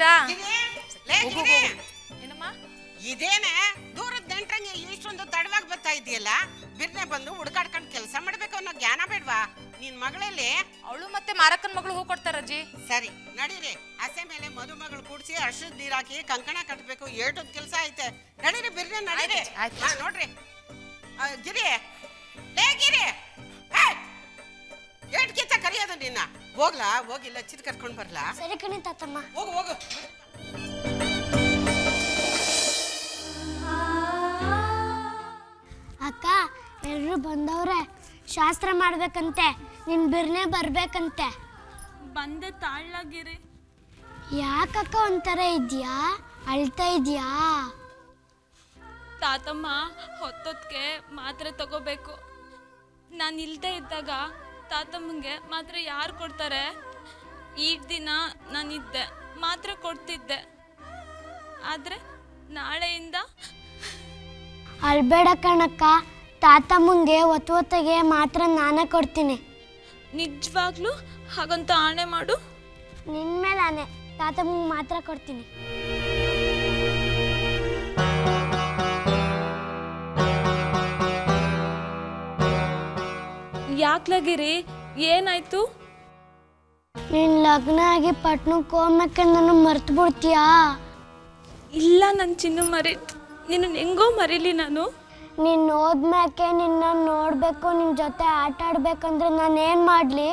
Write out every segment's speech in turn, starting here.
ಬರ್ತೀರಾ? ಏನಮ್ಮ ಇದೇನೆ ದೂರದ ನೆಂಟ್ರಂಗೆ ಇಷ್ಟೊಂದು ತಡವಾಗಿ ಬರ್ತಾ ಇದೆಯಲ್ಲ? ಬಿರ್ನೆ ಬಂದು ಹುಡುಕಾಡ್ಕೊಂಡು ಕೆಲಸ ಮಾಡ್ಬೇಕು ಅನ್ನೋ ಜ್ಞಾನ ಬೇಡ್ವಾ ನಿನ್ ಮಗಳಲ್ಲಿ? ಅವಳು ಮತ್ತೆ ಮಾರಕ್ಕನ ಮಗಳು ಹೂ ಕೊಡ್ತಾರಜ್ಜಿ. ಸರಿ ನಡೀರಿ, ಹಸೆ ಮೇಲೆ ಮದುಮಗಳು ಕೂಡಿಸಿ ಅರ್ಶದ ನೀರ್ ಹಾಕಿ ಕಂಕಣ ಕಟ್ಟಬೇಕು. ಏಟೊಂದು ಕೆಲಸ ಐತೆ. ನಡೀರಿ ಬಿರ್ನೆ ನಡೀರಿ. ನೋಡ್ರಿ ಗಿರಿ, ಲೇ ಗಿರಿ, ಏಟ್ಕಿಂತ ಕರಿಯೋದು ನಿನ್ನ. ಹೋಗ್ಲಾ? ಹೋಗಿಲ್ಲ ಚಿತ್ ಕರ್ಕೊಂಡ್ ಬರ್ಲಾ? ಸರಿ ಕಣಿ ತಾತಮ್ಮ. ಹೋಗು ಹೋಗು. ಅಕ್ಕ ಎಲ್ರು ಬಂದವ್ರೆ, ಶಾಸ್ತ್ರ ಮಾಡ್ಬೇಕಂತೆ, ನಿನ್ ಬಿರ್ನೆ ಬರ್ಬೇಕಂತೆ. ಬಂದೆ ತಾಳ್ಲಾಗಿರಿ. ಯಾಕಕ್ಕ ಒಂಥರ ಇದ್ಯಾ? ಅಳ್ತಾ ಇದ್ಯಾ? ತಾತಮ್ಮ ಹೊತ್ತೊತ್ತಿಗೆ ಮಾತ್ರೆ ತಗೋಬೇಕು. ನಾನು ಇಲ್ಲದೆ ಇದ್ದಾಗ ತಾತಮ್ಮಂಗೆ ಮಾತ್ರೆ ಯಾರು ಕೊಡ್ತಾರೆ? ಈಗ ದಿನ ನಾನಿದ್ದೆ, ಮಾತ್ರೆ ಕೊಡ್ತಿದ್ದೆ. ಆದರೆ ನಾಳೆಯಿಂದ ಅಳ್ಬೇಡ ಕಣಕ್ಕ, ತಾತಮ್ಮಂಗೆ ಒತ್ತೊತ್ತಿಗೆ ಮಾತ್ರ ನಾನೇ ಕೊಡ್ತೀನಿ. ನಿಜವಾಗ್ಲೂ ಹಾಗಂತ ಆಣೆ ಮಾಡು. ನಿನ್ ಮೇಲೆ ಆನೆ, ತಾತಮ್ಮಂಗೆ ಮಾತ್ರ ಕೊಡ್ತೀನಿ. ಯಾಕ್ಲಾಗಿರಿ, ಏನಾಯ್ತು? ನೀನ್ ಲಗ್ನ ಆಗಿ ಪಟ್ನಕ್ಕೆ ಹೋಗ್ಬೇಕೆ ನಾನು ಮರ್ತು ಬಿಡ್ತೀಯಾ? ಇಲ್ಲ ನನ್ನ ಚಿನ್ನು ಮರಿ, ನಿನ್ನ ಹೆಂಗೋ ಮರೀಲಿ ನಾನು. ನೀನ್ ಹೋದ್ಮ್ಯಾಕೆ ನಿನ್ನ ನೋಡ್ಬೇಕು, ನಿನ್ ಜೊತೆ ಆಟ ಆಡ್ಬೇಕಂದ್ರೆ ನಾನೇನ್ ಮಾಡ್ಲಿ?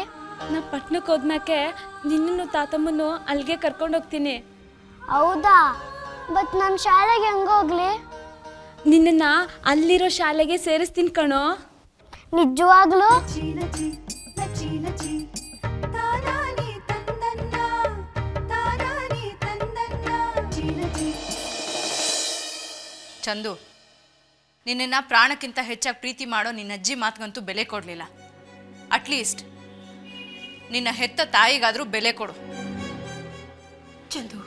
ನಾ ಪಟ್ನಕ್ಕೆ ಹೋದ್ಮ್ಯಾಕೆ ನಿನ್ನನ್ನು ತಾತಮ್ಮನ್ನು ಅಲ್ಲಿಗೆ ಕರ್ಕೊಂಡೋಗ್ತೀನಿ. ಹೌದಾ? ಬಟ್ ನಾನು ಶಾಲೆಗೆ ಹೆಂಗೋಗ್ಲಿ? ನಿನ್ನ ಅಲ್ಲಿರೋ ಶಾಲೆಗೆ ಸೇರಿಸ್ತೀನಿ ಕಣೋ. ನಿಜವಾಗ್ಲೂ? ಚಂದು, ನಿನ್ನ ಪ್ರಾಣಕ್ಕಿಂತ ಹೆಚ್ಚಾಗಿ ಪ್ರೀತಿ ಮಾಡೋ ನಿನ್ನ ಅಜ್ಜಿ ಮಾತ್ಗಂತೂ ಬೆಲೆ ಕೊಡಲಿಲ್ಲ. ಅಟ್ಲೀಸ್ಟ್ ನಿನ್ನ ಹೆತ್ತ ತಾಯಿಗಾದರೂ ಬೆಲೆ ಕೊಡು. ಚಂದು,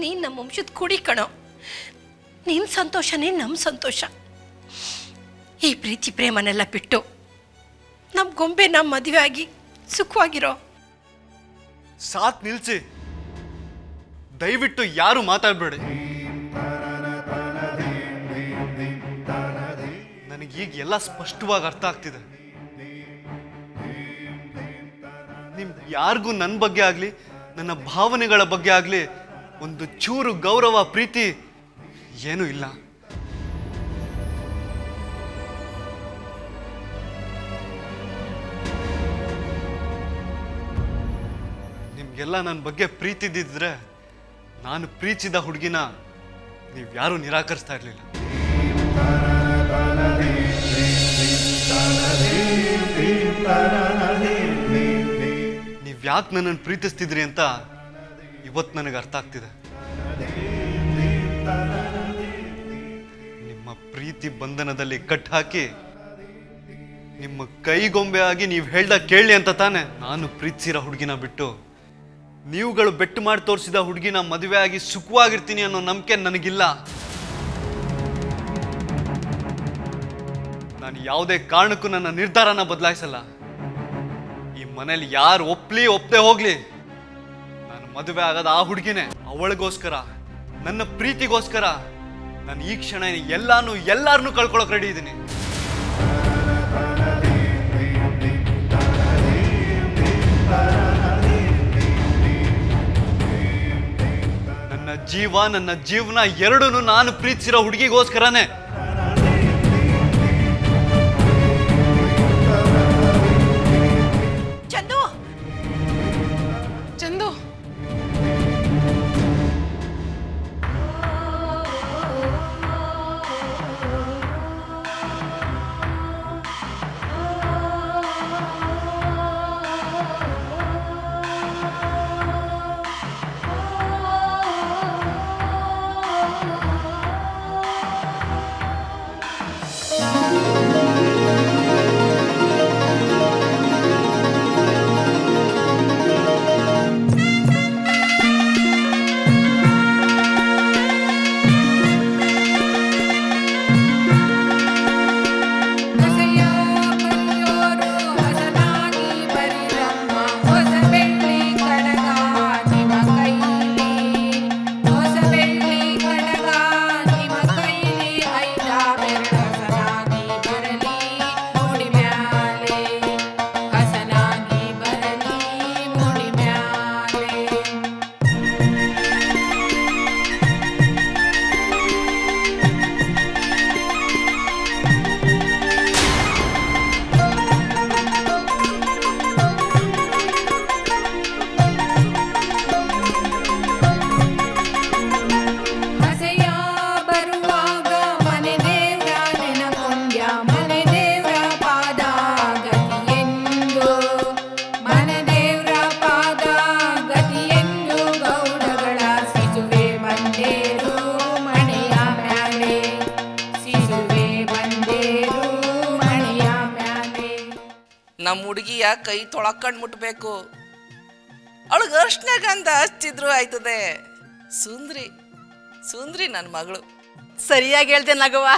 ನೀನು ನಮ್ಮ ವಂಶದ ಕುಡಿ ಕಣೋ. ನಿನ್ನ ಸಂತೋಷನೇ ನಮ್ಮ ಸಂತೋಷ. ಈ ಪ್ರೀತಿ ಪ್ರೇಮನೆಲ್ಲ ಬಿಟ್ಟು ನಮ್ಮ ಗೊಂಬೆ ನಮ್ಮ ಮದುವೆ ಆಗಿ ಸುಖವಾಗಿರೋ. ಸಾತ್ ನಿಲ್ಸಿ, ದಯವಿಟ್ಟು ಯಾರು ಮಾತಾಡ್ಬೇಡಿ. ನನಗೀಗ ಎಲ್ಲ ಸ್ಪಷ್ಟವಾಗಿ ಅರ್ಥ ಆಗ್ತಿದೆ. ನಿಮ್ ಯಾರಿಗೂ ನನ್ನ ಬಗ್ಗೆ ಆಗ್ಲಿ, ನನ್ನ ಭಾವನೆಗಳ ಬಗ್ಗೆ ಆಗ್ಲಿ ಒಂದು ಚೂರು ಗೌರವ ಪ್ರೀತಿ ಏನೂ ಇಲ್ಲ. ನಿಮ್ಗೆಲ್ಲ ನನ್ನ ಬಗ್ಗೆ ಪ್ರೀತಿ ಇದ್ದಿದ್ರೆ ನಾನು ಪ್ರೀತಿಸಿದ ಹುಡುಗಿನ ನೀವ್ಯಾರೂ ನಿರಾಕರಿಸ್ತಾ ಇರಲಿಲ್ಲ. ನೀವ್ಯಾಕೆ ನನ್ನನ್ನು ಪ್ರೀತಿಸ್ತಿದ್ರಿ ಅಂತ ಇವತ್ತು ನನಗೆ ಅರ್ಥ ಆಗ್ತಿದೆ. ನಿಮ್ಮ ಪ್ರೀತಿ ಬಂಧನದಲ್ಲಿ ಕಟ್ ಹಾಕಿ ನಿಮ್ಮ ಕೈಗೊಂಬೆ ಆಗಿ ನೀವು ಹೇಳ್ದ ಕೇಳಿ ಅಂತ ತಾನೆ ನಾನು ಪ್ರೀತಿಸಿರೋ ಹುಡುಗಿನ ಬಿಟ್ಟು ನೀವುಗಳು ಬೆಟ್ಟು ಮಾಡಿ ತೋರಿಸಿದ ಹುಡುಗಿನ ಮದುವೆ ಆಗಿ ಸುಖವಾಗಿರ್ತೀನಿ ಅನ್ನೋ ನಂಬಿಕೆ ನನಗಿಲ್ಲ. ನಾನು ಯಾವುದೇ ಕಾರಣಕ್ಕೂ ನನ್ನ ನಿರ್ಧಾರನ ಬದಲಾಯಿಸಲ್ಲ. ಈ ಮನೇಲಿ ಯಾರು ಒಪ್ಪದೆ ಹೋಗ್ಲಿ, ನಾನು ಮದುವೆ ಆಗೋದು ಆ ಹುಡುಗಿನೇ. ಅವಳಿಗೋಸ್ಕರ, ನನ್ನ ಪ್ರೀತಿಗೋಸ್ಕರ ನಾನು ಈ ಕ್ಷಣ ಎಲ್ಲಾರನ್ನೂ ಕಳ್ಕೊಳಕ್ ರೆಡಿ ಇದ್ದೀನಿ. ನನ್ನ ಜೀವ, ನನ್ನ ಜೀವನ ಎರಡೂ ನಾನು ಪ್ರೀತಿಸಿರೋ ಹುಡುಗಿಗೋಸ್ಕರನೇ. ಚಂದು, ಚಂದು, ನಮ್ಮ ಹುಡುಗಿಯ ಕೈ ತೊಳಕಂಡು ಮುಟ್ಬೇಕು. ಅವಳಿಗೆ ಅರ್ಶನ ಗಂಧ ಹಚ್ಚಿದ್ರು ಆಯ್ತದೆ. ಸುಂದ್ರಿ ಸುಂದ್ರಿ ನನ್ನ ಮಗಳು. ಸರಿಯಾಗಿ ಹೇಳ್ದೆ ನಗವ್ವ.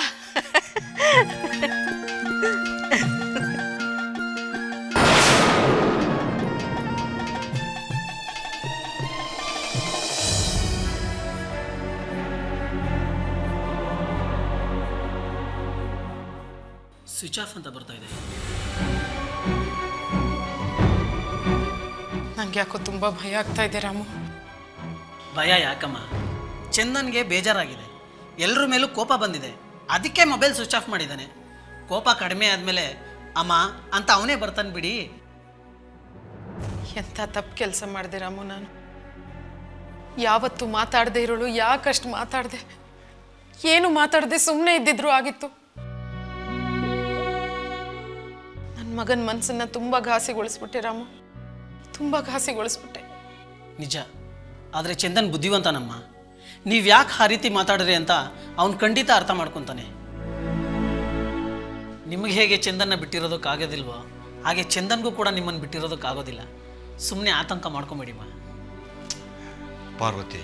ಸ್ವಿಚ್ ಆಫ್ ಅಂತ ಬರ್ತಾ ಇದೆ. ನಂಗೆ ಯಾಕೋ ತುಂಬ ಭಯ ಆಗ್ತಾ ಇದೆ ರಾಮು. ಭಯ ಯಾಕಮ್ಮ? ಚಂದನ್ಗೆ ಬೇಜಾರಾಗಿದೆ, ಎಲ್ಲರ ಮೇಲೂ ಕೋಪ ಬಂದಿದೆ, ಅದಕ್ಕೆ ಮೊಬೈಲ್ ಸ್ವಿಚ್ ಆಫ್ ಮಾಡಿದ್ದಾನೆ. ಕೋಪ ಕಡಿಮೆ ಆದಮೇಲೆ ಅಮ್ಮ ಅಂತ ಅವನೇ ಬರ್ತಾನೆ ಬಿಡಿ. ಎಂಥ ತಪ್ಪು ಕೆಲಸ ಮಾಡಿದೆ ರಾಮು. ನಾನು ಯಾವತ್ತು ಮಾತಾಡದೆ ಇರೋಳು ಯಾಕಷ್ಟು ಮಾತಾಡಿದೆ? ಏನು ಮಾತಾಡದೆ ಸುಮ್ಮನೆ ಇದ್ದಿದ್ರು ಆಗಿತ್ತು. ನನ್ನ ಮಗನ ಮನಸ್ಸನ್ನು ತುಂಬ ಘಾಸಿಗೊಳಿಸ್ಬಿಟ್ಟೆ ರಾಮು, ತುಂಬ ಘಾಸಿಗೊಳಿಸ್ಬಿಟ್ಟೆ. ನಿಜ, ಆದರೆ ಚಂದನ್ ಬುದ್ಧಿವಂತನಮ್ಮ. ನೀವು ಯಾಕೆ ಆ ರೀತಿ ಮಾತಾಡ್ರಿ ಅಂತ ಅವನು ಖಂಡಿತ ಅರ್ಥ ಮಾಡ್ಕೊತಾನೆ. ನಿಮಗೆ ಹೇಗೆ ಚಂದನ್ನ ಬಿಟ್ಟಿರೋದಕ್ಕಾಗೋದಿಲ್ವೋ ಹಾಗೆ ಚಂದನ್ಗೂ ಕೂಡ ನಿಮ್ಮನ್ನು ಬಿಟ್ಟಿರೋದಕ್ಕಾಗೋದಿಲ್ಲ. ಸುಮ್ಮನೆ ಆತಂಕ ಮಾಡ್ಕೊಂಬೇಡಿಮ್ಮ. ಪಾರ್ವತಿ,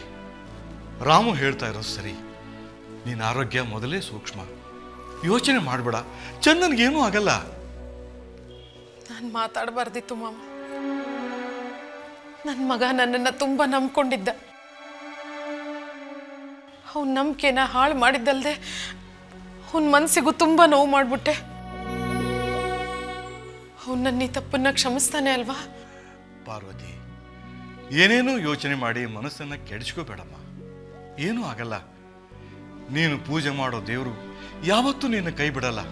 ರಾಮು ಹೇಳ್ತಾ ಇರೋದು ಸರಿ. ನಿನ್ನ ಆರೋಗ್ಯ ಮೊದಲೇ ಸೂಕ್ಷ್ಮ, ಯೋಚನೆ ಮಾಡಬೇಡ. ಚಂದನ್ಗೇನೂ ಆಗಲ್ಲ. ನಾನು ಮಾತಾಡಬಾರ್ದಿತ್ತು ಮಾಮ. ನನ್ನ ಮಗ ನನ್ನನ್ನು ತುಂಬ ನಂಬ್ಕೊಂಡಿದ್ದ. ಅವನ ನಂಬಿಕೆನ ಹಾಳು ಮಾಡಿದ್ದಲ್ದೆ ಅವನ ಮನಸ್ಸಿಗೂ ತುಂಬ ನೋವು ಮಾಡಿಬಿಟ್ಟೆ. ಅವನು ನನ್ನ ಈ ತಪ್ಪನ್ನ ಕ್ಷಮಿಸ್ತಾನೆ ಅಲ್ವಾ? ಪಾರ್ವತಿ, ಏನೇನೋ ಯೋಚನೆ ಮಾಡಿ ಮನಸ್ಸನ್ನು ಕೆಡಿಸ್ಕೋಬೇಡಮ್ಮ. ಏನೂ ಆಗಲ್ಲ. ನೀನು ಪೂಜೆ ಮಾಡೋ ದೇವರು ಯಾವತ್ತೂ ನಿನ್ನ ಕೈ ಬಿಡಲ್ಲ.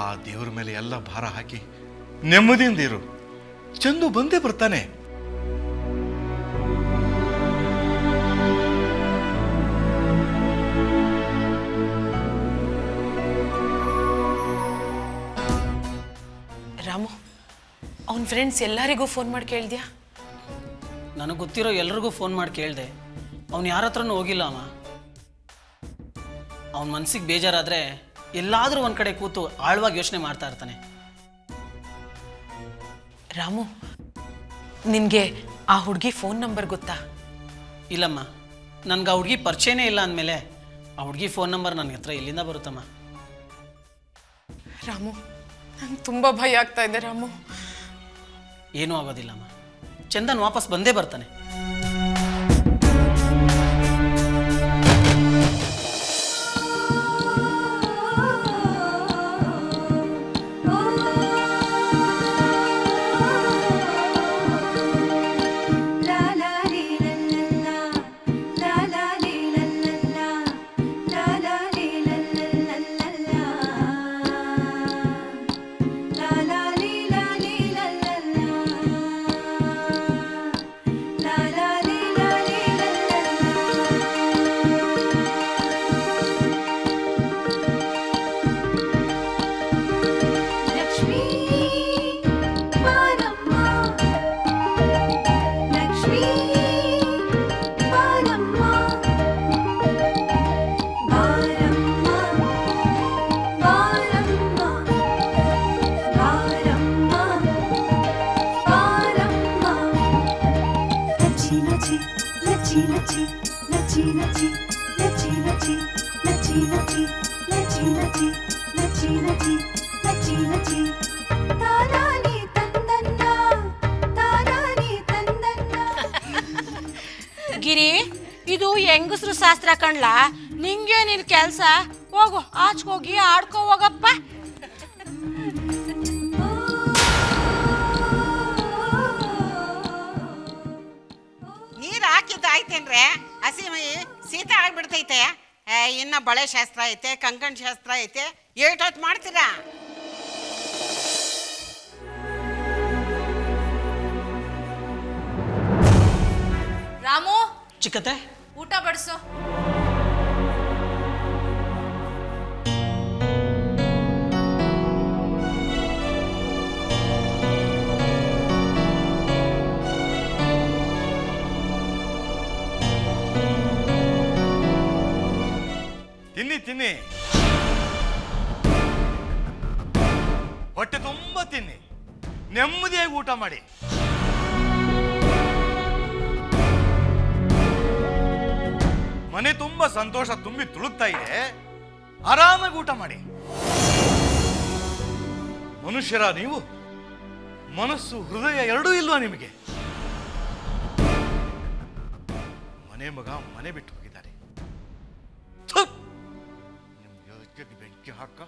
ಆ ದೇವ್ರ ಮೇಲೆ ಎಲ್ಲ ಭಾರ ಹಾಕಿ ನೆಮ್ಮದಿಯಿಂದ ಇರು. ಚಂದು ಬಂದೇ ಬರ್ತಾನೆ. ರಾಮು, ಅವನ ಫ್ರೆಂಡ್ಸ್ ಎಲ್ಲರಿಗೂ ಫೋನ್ ಮಾಡಿ ಕೇಳಿದ್ಯಾ? ನನಗೆ ಗೊತ್ತಿರೋ ಎಲ್ರಿಗೂ ಫೋನ್ ಮಾಡಿ ಕೇಳಿದೆ. ಅವನು ಯಾರ ಹತ್ರನೂ ಹೋಗಿಲ್ಲ ಅಮ್ಮ. ಅವನ ಮನಸ್ಸಿಗೆ ಬೇಜಾರಾದರೆ ಎಲ್ಲಾದರೂ ಒಂದು ಕಡೆ ಕೂತು ಆಳವಾಗಿ ಯೋಚನೆ ಮಾಡ್ತಾ ಇರ್ತಾನೆ. ರಾಮು, ನಿನಗೆ ಆ ಹುಡುಗಿ ಫೋನ್ ನಂಬರ್ ಗೊತ್ತಾ? ಇಲ್ಲಮ್ಮ, ನನಗೆ ಆ ಹುಡುಗಿ ಪರಿಚಯನೇ ಇಲ್ಲ ಅಂದಮೇಲೆ ಆ ಹುಡುಗಿ ಫೋನ್ ನಂಬರ್ ನನ್ನ ಹತ್ರ ಎಲ್ಲಿಂದ ಬರುತ್ತಮ್ಮ? ರಾಮು, ನಂಗೆ ತುಂಬ ಭಯ ಆಗ್ತಾ ಇದೆ ರಾಮು. ಏನೂ ಆಗೋದಿಲ್ಲಮ್ಮ, ಚಂದನ್ ವಾಪಸ್ ಬಂದೇ ಬರ್ತಾನೆ. ಗಿರಿ, ಇದು ಹೆಂಗಸ್ರು ಶಾಸ್ತ್ರ ಕಣ್ಲಾ. ನಿಂಗೆ ನಿನ್ ಕೆಲ್ಸ. ಹೋಗು, ಆಚ್ಕೋಗಿ ಆಡ್ಕೋ ಹೋಗಪ್ಪ. ನೀರು ಹಾಕಿದ್ದಾಯ್ತೇನ್ರೆ? ಹಸಿಮೈ ಶೀತ ಆಗ್ಬಿಡ್ತೈತೆ. ಇನ್ನ ಬಳೆ ಶಾಸ್ತ್ರ ಐತೆ, ಕಂಕಣ ಶಾಸ್ತ್ರ ಐತೆ. ಏಟೊತ್ತು ಮಾಡ್ತೀರಾ? ರಾಮು, ಚಿಕ್ಕತೆ, ಊಟ ಬಡಿಸು. ತಿನ್ನಿ ತಿನ್ನಿ, ಹೊಟ್ಟೆ ತುಂಬ ತಿನ್ನಿ. ನೆಮ್ಮದಿಯಾಗಿ ಊಟ ಮಾಡಿ. ಮನೆ ತುಂಬಾ ಸಂತೋಷ ತುಂಬಿ ತುಳುಕ್ತಾ ಇದೆ, ಆರಾಮಾಗಿ ಊಟ ಮಾಡಿ. ಮನುಷ್ಯರ ನೀವು, ಮನಸ್ಸು ಹೃದಯ ಎರಡೂ ಇಲ್ವಾ ನಿಮಗೆ? ಮನೆ ಮಗ ಮನೆ ಬಿಟ್ಟು ಹೋಗಿದ್ದಾರೆ. ಬೆಂಕಿ ಹಾಕ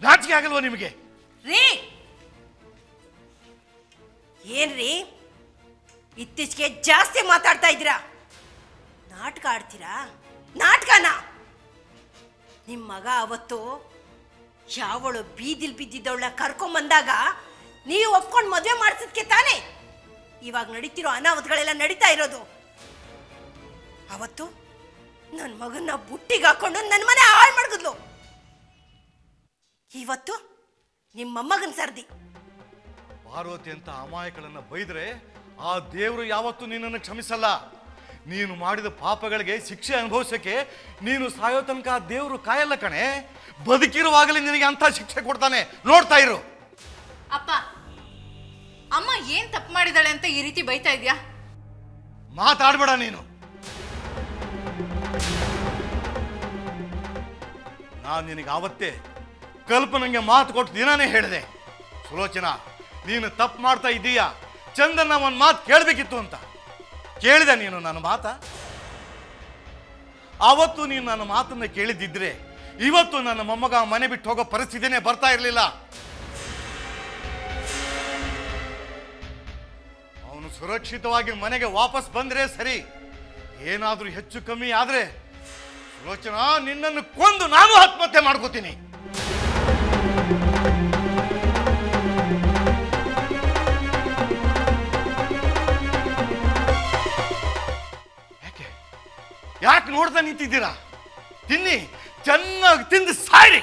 ನಾಚಿಕೆ ಆಗಲ್ವಾ ನಿಮಗೆ? ರೀ ಏನ್ರಿ ಇತ್ತೀಚೆಗೆ ಜಾಸ್ತಿ ಮಾತಾಡ್ತಾ ಇದ್ದೀರಾ? ನಾಟಕ ಆಡ್ತೀರಾ? ನಾಟಕನ? ನಿಮ್ಮ ಮಗ ಅವತ್ತು ಯಾವಳು ಬೀದಿಲ್ ಬಿದ್ದಿದ್ದವಳ ಕರ್ಕೊಂಬಂದಾಗ ನೀವು ಒಪ್ಕೊಂಡು ಮದುವೆ ಮಾಡಿಸಿದ್ಕೆ ತಾನೇ ಇವಾಗ ನಡೀತಿರೋ ಅನಾಹುತಗಳೆಲ್ಲ ನಡೀತಾ ಇರೋದು. ಅವತ್ತು ನನ್ನ ಮಗನ್ನ ಬುಟ್ಟಿಗೆ ಹಾಕೊಂಡು ನನ್ನ ಮನೆ ಹಾಳು ಮಾಡಿದ್ಲು. ಇವತ್ತು ನಿಮ್ಮ ಮೊಮ್ಮಗನ ಸರ್ದಿ. ಪಾರ್ವತಿ ಅಂತ ಅಮಾಯಕಳನ್ನ ಬೈದ್ರೆ ಆ ದೇವರು ಯಾವತ್ತೂ ನಿನ್ನನ್ನು ಕ್ಷಮಿಸಲ್ಲ. ನೀನು ಮಾಡಿದ ಪಾಪಗಳಿಗೆ ಶಿಕ್ಷೆ ಅನುಭವಿಸಕ್ಕೆ ನೀನು ಸಾಯೋ ತನಕ ಆ ದೇವರು ಕಾಯಲ್ಲ ಕಣೆ. ಬದುಕಿರುವಾಗಲೇ ನಿನಗೆ ಅಂತ ಶಿಕ್ಷೆ ಕೊಡ್ತಾನೆ, ನೋಡ್ತಾ ಇರು. ಅಪ್ಪ, ಅಮ್ಮ ಏನ್ ತಪ್ಪು ಮಾಡಿದಾಳೆ ಅಂತ ಈ ರೀತಿ ಬೈತಾ ಇದ್ಯಾ? ಮಾತಾಡ್ಬೇಡ ನೀನು. ನಾನು ನಿನಗೆ ಆವತ್ತೇ ಕಲ್ಪನೆಗೆ ಮಾತು ಕೊಟ್ಟು ದಿನಾನೇ ಹೇಳಿದೆ, ಸುಲೋಚನಾ ನೀನು ತಪ್ಪು ಮಾಡ್ತಾ ಇದ್ದೀಯಾ, ಚಂದನ್ನ ಒಂದು ಮಾತು ಕೇಳಬೇಕಿತ್ತು ಅಂತ. ಕೇಳಿದೆ ನೀನು ನನ್ನ ಮಾತ? ಆವತ್ತು ನೀನು ನನ್ನ ಮಾತನ್ನ ಕೇಳಿದ್ದಿದ್ರೆ ಇವತ್ತು ನನ್ನ ಮೊಮ್ಮಗ ಮನೆ ಬಿಟ್ಟು ಹೋಗೋ ಪರಿಸ್ಥಿತಿನೇ ಬರ್ತಾ ಇರಲಿಲ್ಲ. ಅವನು ಸುರಕ್ಷಿತವಾಗಿ ಮನೆಗೆ ವಾಪಸ್ ಬಂದ್ರೆ ಸರಿ. ಏನಾದ್ರೂ ಹೆಚ್ಚು ಕಮ್ಮಿ ಆದ್ರೆ ಸುಲೋಚನಾ ನಿನ್ನನ್ನು ಕೊಂದು ನಾನು ಆತ್ಮಹತ್ಯೆ ಮಾಡ್ಕೋತೀನಿ. ಯಾಕೆ ನೋಡ್ತಾ ನಿಂತಿದ್ದೀರಾ? ತಿನ್ನಿ, ಚೆನ್ನಾಗಿ ತಿಂದು ಸಾಯ್ರಿ.